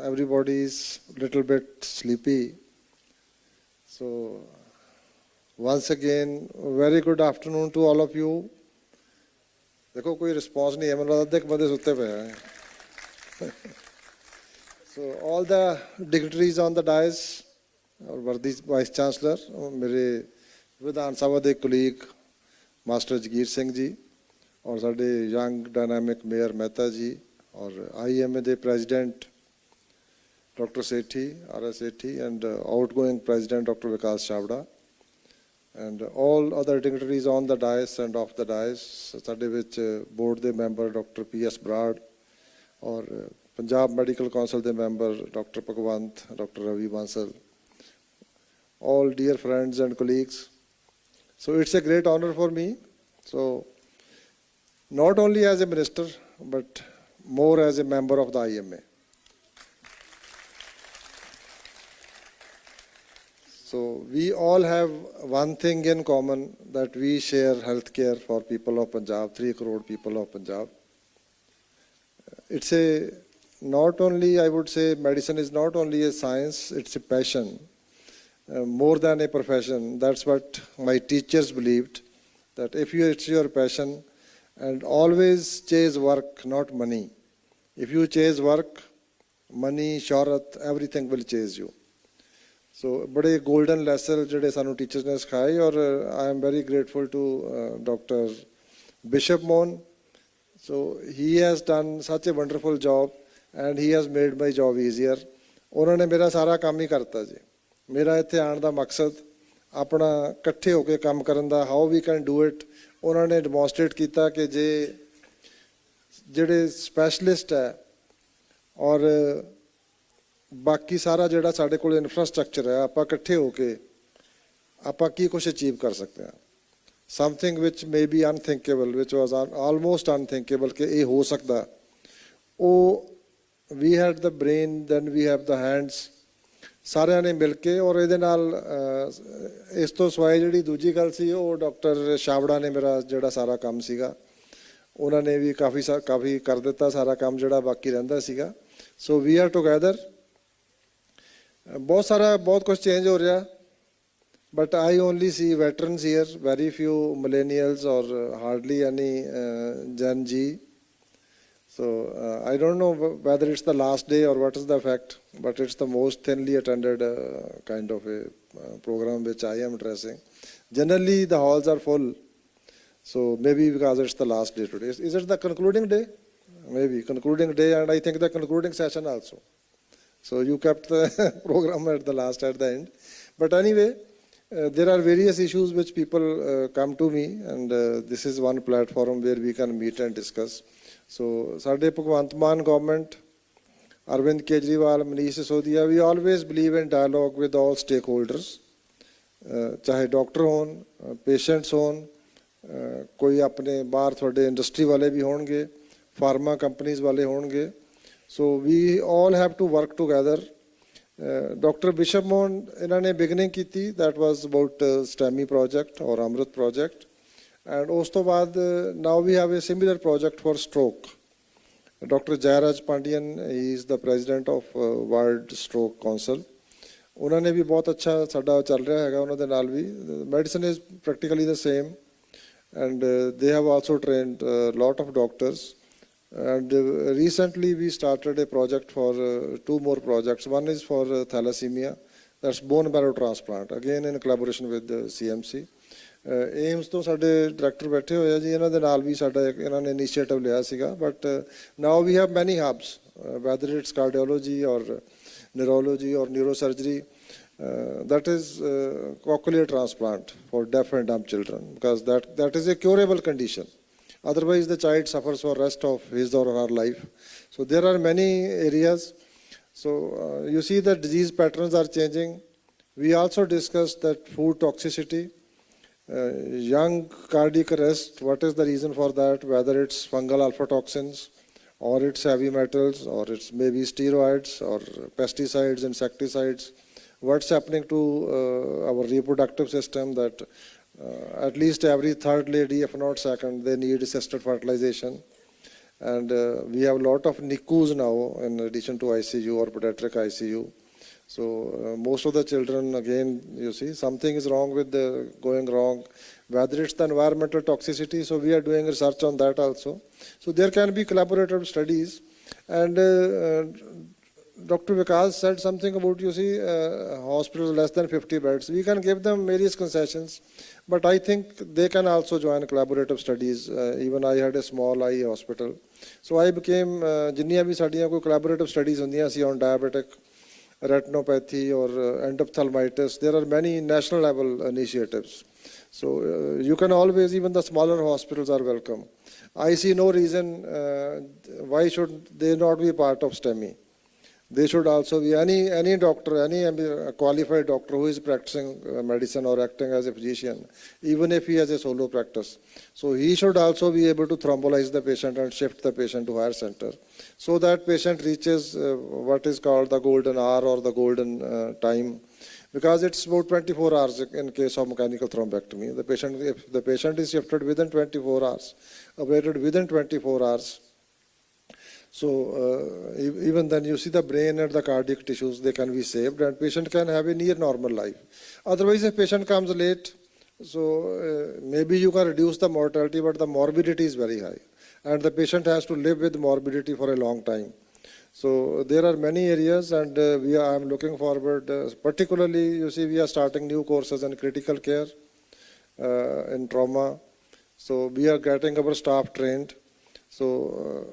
everybody is a little bit sleepy. So once again, very good afternoon to all of you. देखो कोई response नहीं है, मैंने लगा देख बंदे सुत्ते पे हैं. So all the dignitaries on the dais, और वर्दी वाइस चांसलर, मेरे विधान सभा के कोलीग मास्टर जगीर सिंह जी, और साडे यंग डायनामिक मेयर मेहता जी, और IEMA के president doctor Sethi RS Sethi, and outgoing president Dr. Vikas Chavda, and all other dignitaries on the dais and off the dais, साडे विच बोर्ड के member doctor PS Brad, और Punjab medical council के member doctor Bhagwant, doctor Ravi Bansal, all dear friends and colleagues. So it's a great honor for me. So not only as a minister, but more as a member of the IEMA. So we all have one thing in common, that we share healthcare for people of Punjab, 3 crore people of Punjab. It's a, not only, I would say, medicine is not only a science, it's a passion. More than a profession. That's what my teachers believed, that if it's your passion, and always chase work, not money. If you chase work, money, शौहरत, everything will chase you. So बड़े golden lesson जिहड़े सानू teachers ने सिखाए, और I am very grateful to Dr. Bishop Mohan. So he has done such a wonderful job, and he has made my job easier. उन्होंने मेरा सारा काम ही करता जी. मेरा इत्थे आने का मकसद अपना इकट्ठे होकर काम करन दा, how we can do it. उन्होंने डेमोनस्ट्रेट किया कि जे जिहड़े स्पैशलिस्ट है और बाकी सारा जिहड़ा साडे कोल इंफ्रास्ट्रक्चर है, आपां इकट्ठे होके आपां की कुछ अचीव कर सकते हैं. Something which may be unthinkable, which was almost unthinkable कि ये हो सकता, वो we had the brain, then we have the hands, सारिਆਂ ने मिल के. और ये इस तो सिवाय जी दूजी गल सी, वो डॉक्टर छाबड़ा ने मेरा जोड़ा सारा काम सीगा, उन्होंने भी काफ़ी कर दिता सारा काम जोड़ा बाकी रहिंदा सीगा. So we are together. बहुत कुछ चेंज हो रहा, but I only see veterans here, very few millennials और hardly any Gen Z. So I don't know whether it's the last day or what is the fact, but it's the most thinly attended kind of a program which I am addressing. Generally the halls are full, so maybe because it's the last day today. Is it the concluding day? Maybe concluding day, and I think the concluding session also. So you kept the program at the end. But anyway, there are various issues which people come to me, and this is one platform where we can meet and discuss. So, Sade Bhagwant Mann government, Arvind Kejriwal, Manish Sisodia, we always believe in dialogue with all stakeholders. चाहे doctor होन, patients होन, कोई अपने बाहर थोड़े industry वाले भी होंगे, फार्मा कंपनीज वाले होंगे. So we all have to work together. Doctor Bishop Mohan इन्होंने बिगनिंग की थी, that was about STEMI project और अमृत प्रोजेक्ट. And ਉਸ ਤੋਂ ਬਾਅਦ now we have a similar project for stroke. Dr. Jayaraj Pandian, he is the president of World Stroke Council. उन्होंने भी बहुत अच्छा साडा चल रहा हैगा उन्होंने नाल भी. Medicine is practically the same, and they have also trained a lot of doctors. And recently we started a project for 2 more projects. One is for thalassemia, that's bone marrow transplant, again in collaboration with the CMC. AIIMS तो साडे director बैठे हुए हैं जी, इन्हां दे नाल भी साडा इन्होंने इनिशिएटिव लिया सीगा. But now we have many hubs, whether it's cardiology और न्यूरोलॉजी और neurosurgery. That is cochlear transplant for deaf and dumb children, because that is a curable condition. Otherwise the child suffers for rest of his or her life. So there are many areas. So you see the disease patterns are changing. We also discussed that food toxicity. Young cardiac arrest, what is the reason for that? Whether it's fungal alpha toxins, or it's heavy metals, or it's maybe steroids, or pesticides, insecticides. What's happening to our reproductive system, that at least every third lady, if not second, they need assisted fertilization. And we have a lot of NICUs now in addition to ICU or pediatric ICU. So most of the children, again, you see, something is wrong with the going wrong, whether it's the environmental toxicity. So we are doing research on that also. So there can be collaborative studies. And Dr. Vikas said something about, you see, hospitals less than 50 beds. We can give them various concessions, but I think they can also join collaborative studies. Even I had a small eye hospital. So I became, जिन्नियां भी साड़ियां कोई collaborative studies होंदियां सी on diabetic retinopathy or endophthalmitis. There are many national level initiatives. So you can always, even the smaller hospitals are welcome. I see no reason why should they not be part of STEMI. They should also be any doctor, any qualified doctor who is practicing medicine or acting as a physician, even if he has a solo practice. So he should also be able to thrombolize the patient and shift the patient to higher center, so that patient reaches what is called the golden hour or the golden time, because it's about 24 hours in case of mechanical thrombectomy. The patient, if the patient is shifted within 24 hours, operated within 24 hours, so even then you see the brain and the cardiac tissues, they can be saved and patient can have a near normal life. Otherwise, if patient comes late, so maybe you can reduce the mortality, but the morbidity is very high. And the patient has to live with morbidity for a long time. So there are many areas, and I'm looking forward, particularly, you see, we are starting new courses in critical care, in trauma. So we are getting our staff trained. So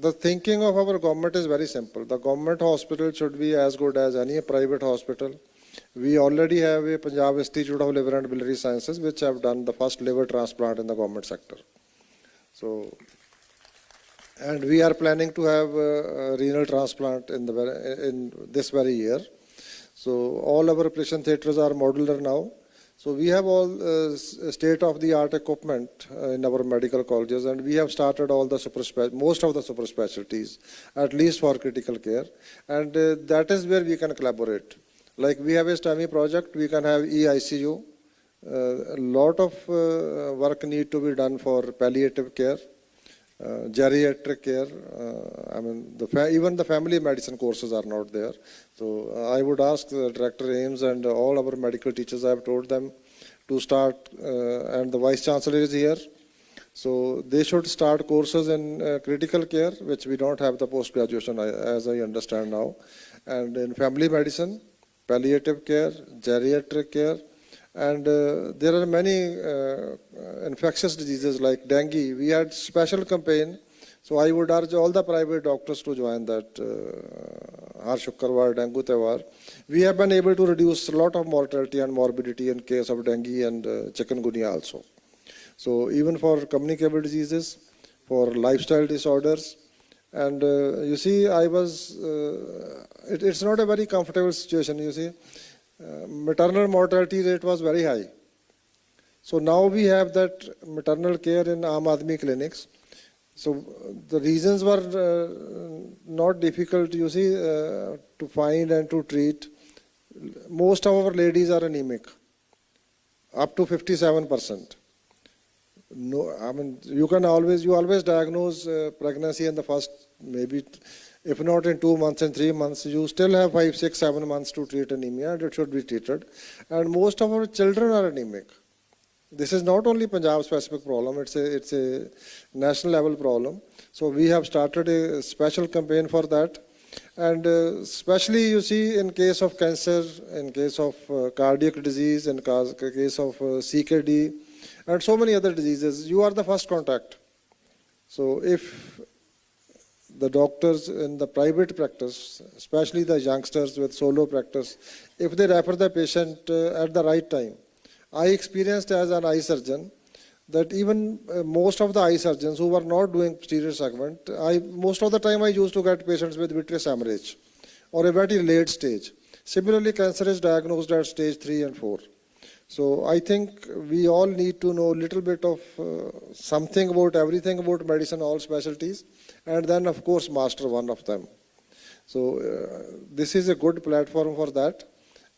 the thinking of our government is very simple. The government hospital should be as good as any private hospital. We already have a Punjab Institute of Liver and Biliary Sciences, which have done the first liver transplant in the government sector. So, and we are planning to have a renal transplant in this very year. So all our operation theatres are modular now. So we have all state-of-the-art equipment in our medical colleges, and we have started all the most of the super specialties, at least for critical care. And that is where we can collaborate. Like we have a STEMI project, we can have eICU. A lot of work need to be done for palliative care, geriatric care. I mean, even the family medicine courses are not there. So I would ask Director Ames and all our medical teachers, I have told them to start, and the Vice Chancellor is here. So they should start courses in critical care, which we don't have the post-graduation, as I understand now. And in family medicine, palliative care, geriatric care, and there are many infectious diseases like dengue. We had special campaign. So I would urge all the private doctors to join that Har Shukkarwar Dengue Tewar. We have been able to reduce a lot of mortality and morbidity in case of dengue and chikungunya also. So even for communicable diseases, for lifestyle disorders, and you see, it's not a very comfortable situation, you see. Maternal mortality rate was very high. So now we have that maternal care in Aam Aadmi clinics. So the reasons were not difficult, you see, to find and to treat. Most of our ladies are anemic, up to 57%. No, I mean, you always diagnose pregnancy in the first, maybe, if not in 2 months and 3 months, you still have 5, 6, 7 months to treat anemia, and it should be treated. And most of our children are anemic. This is not only Punjab specific problem, it's a national level problem. So we have started a special campaign for that. And especially you see in case of cancer, in case of cardiac disease, in case of CKD, and so many other diseases, you are the first contact. So if the doctors in the private practice, especially the youngsters with solo practice, if they refer the patient at the right time, I experienced as an eye surgeon that even most of the eye surgeons who were not doing posterior segment, most of the time I used to get patients with vitreous hemorrhage or a very late stage. Similarly, cancer is diagnosed at stage 3 and 4. So I think we all need to know a little bit of something about everything about medicine, all specialties, and then of course master one of them. So this is a good platform for that.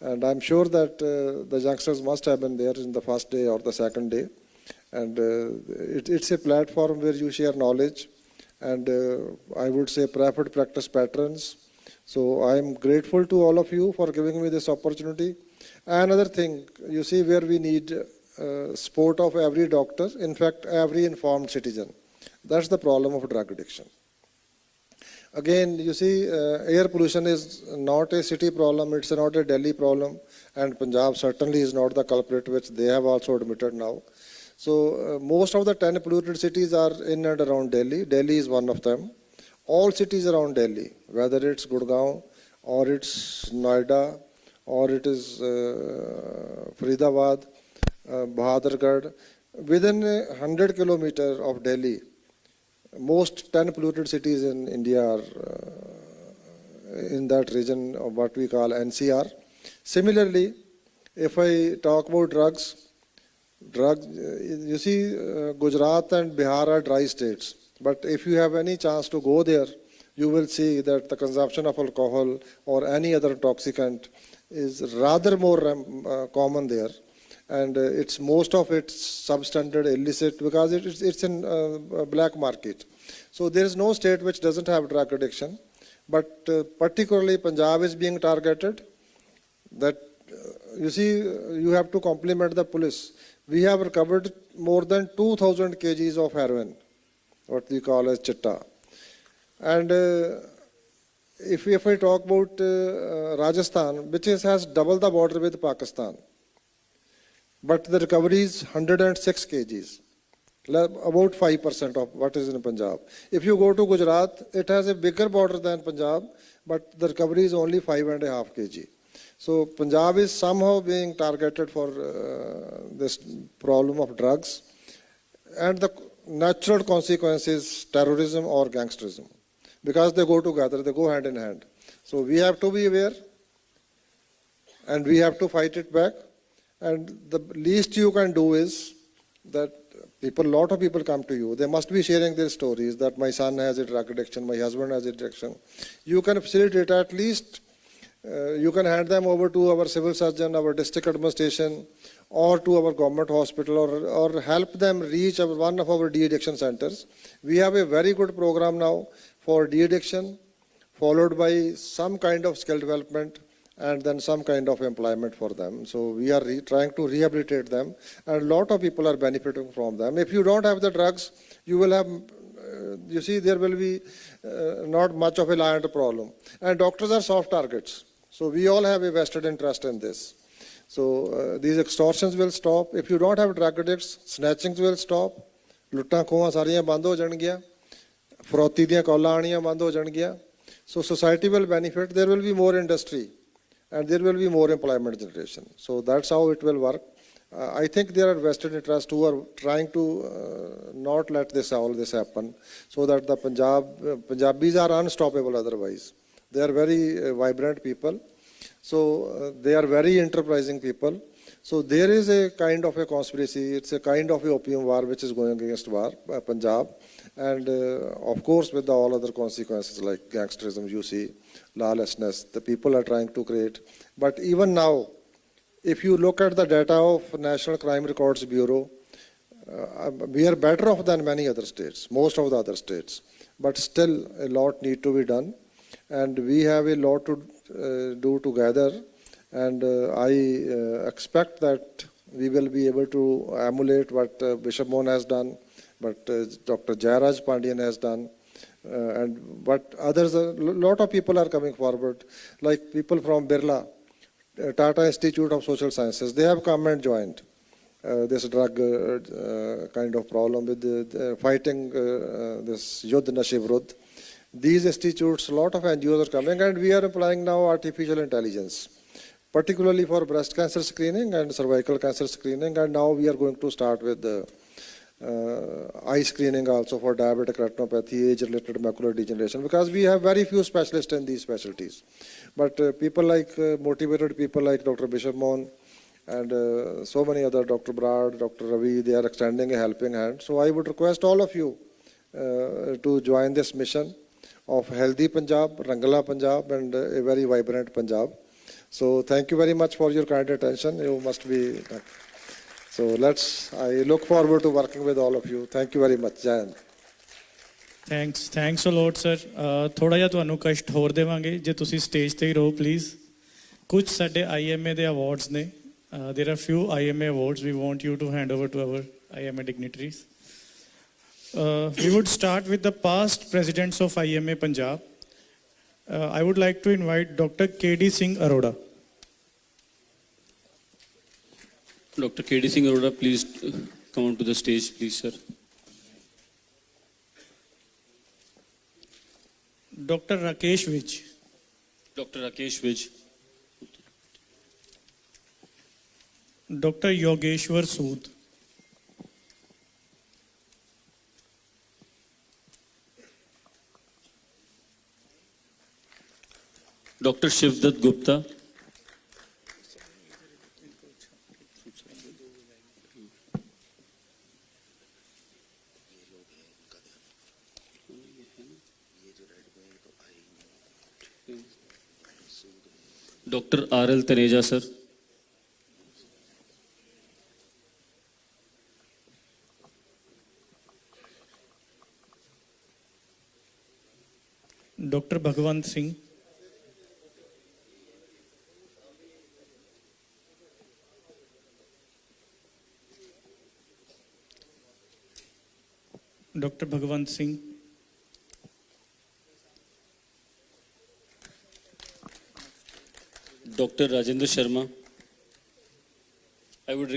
And I'm sure that the youngsters must have been there in the first day or the second day. And it's a platform where you share knowledge and I would say preferred practice patterns. So I'm grateful to all of you for giving me this opportunity. Another thing, you see where we need support of every doctor, in fact, every informed citizen. That's the problem of drug addiction. Again, you see, air pollution is not a city problem, it's not a Delhi problem, and Punjab certainly is not the culprit, which they have also admitted now. So most of the 10 polluted cities are in and around Delhi. Delhi is one of them. All cities around Delhi, whether it's Gurgaon or it's Noida or it is Faridabad, Bahadurgarh, within 100 kilometers of Delhi, most 10 polluted cities in India are in that region of what we call NCR. Similarly, if I talk about drugs, you see, Gujarat and Bihar are dry states. But if you have any chance to go there, you will see that the consumption of alcohol or any other intoxicant is rather more common there. And it's most of it's substandard, illicit, because it's in black market. So there is no state which doesn't have drug addiction, but particularly Punjab is being targeted. That you see, you have to compliment the police. We have recovered more than 2,000 kgs of heroin, what we call as chitta. And if I talk about Rajasthan, which has double the border with Pakistan, but the recovery is 106 kgs, about 5% of what is in Punjab. If you go to Gujarat, it has a bigger border than Punjab, but the recovery is only 5.5 kg. So Punjab is somehow being targeted for this problem of drugs, and the natural consequence is terrorism or gangsterism, because they go together, they go hand in hand. So we have to be aware, and we have to fight it back. And the least you can do is that a lot of people come to you. They must be sharing their stories that my son has a drug addiction, my husband has a addiction. You can facilitate at least, you can hand them over to our civil surgeon, our district administration, or to our government hospital, or help them reach one of our de-addiction centers. We have a very good program now for de-addiction, followed by some kind of skill development, and then some kind of employment for them. So we are trying to rehabilitate them, and a lot of people are benefiting from them. If you don't have the drugs, you will have, you see, there will be not much of a liant problem. And doctors are soft targets. So we all have a vested interest in this. So these extortions will stop. If you don't have drug addicts, snatchings will stop. लुट्टां खोहां सारियां बंद हो जाणगियां, फरौती दियां कॉलां आणियां बंद हो जाणगियां. So society will benefit. There will be more industry, and there will be more employment generation. So that's how it will work. I think there are vested interests who are trying to not let all this happen, so that the Punjabis are unstoppable otherwise. They are very vibrant people. So they are very enterprising people. So there is a kind of a conspiracy, it's a kind of a opium war which is going against Punjab. And of course with all other consequences like gangsterism, you see, lawlessness, the people are trying to create. But even now, if you look at the data of National Crime Records Bureau, we are better off than many other states, most of the other states. But still a lot need to be done. And we have a lot to do together. And I expect that we will be able to emulate what Bishop Mohan has done, what Dr. Jayaraj Pandian has done, and what others, a lot of people are coming forward, like people from Birla, Tata Institute of Social Sciences. They have come and joined this drug kind of problem with fighting this Yudh Nashe Viruddh. These institutes, a lot of NGOs are coming, and we are applying now artificial intelligence, particularly for breast cancer screening and cervical cancer screening. And now we are going to start with the eye screening also for diabetic retinopathy, age-related macular degeneration, because we have very few specialists in these specialties. But people like, motivated people like Dr. Bishop Mohan and so many other, Dr. Brad, Dr. Ravi, they are extending a helping hand. So I would request all of you to join this mission of healthy Punjab, Rangala Punjab, and a very vibrant Punjab. So thank you very much for your kind attention. You must be... So I look forward to working with all of you. Thank you very much. Jai Hind. Thanks a lot sir ਥੋੜਾ ਜਿਹਾ ਤੁਹਾਨੂੰ ਕਸ਼ਟ ਹੋਰ ਦੇਵਾਂਗੇ ਜੇ ਤੁਸੀਂ stage ਤੇ ਹੀ ਰਹੋ ਪਲੀਜ਼ ਕੁਝ ਸਾਡੇ ਆਈਐਮਏ ਦੇ ਅਵਾਰਡਸ ਨੇ there are few IMA awards we want you to hand over to our IMA dignitaries. We would start with the past presidents of IMA Punjab. I would like to invite Dr. KD Singh Arora. Dr. KD Singh Arora, please come onto the stage, please, sir. Dr. Rakesh Vij. Dr. Rakesh Vij. Dr. Yogeshwar Sood. Dr. Shivdat Gupta. Dr. RL Taneja, sir. Dr. Bhagwant Singh. Dr. Bhagwant Singh. Dr. Rajendra Sharma. I would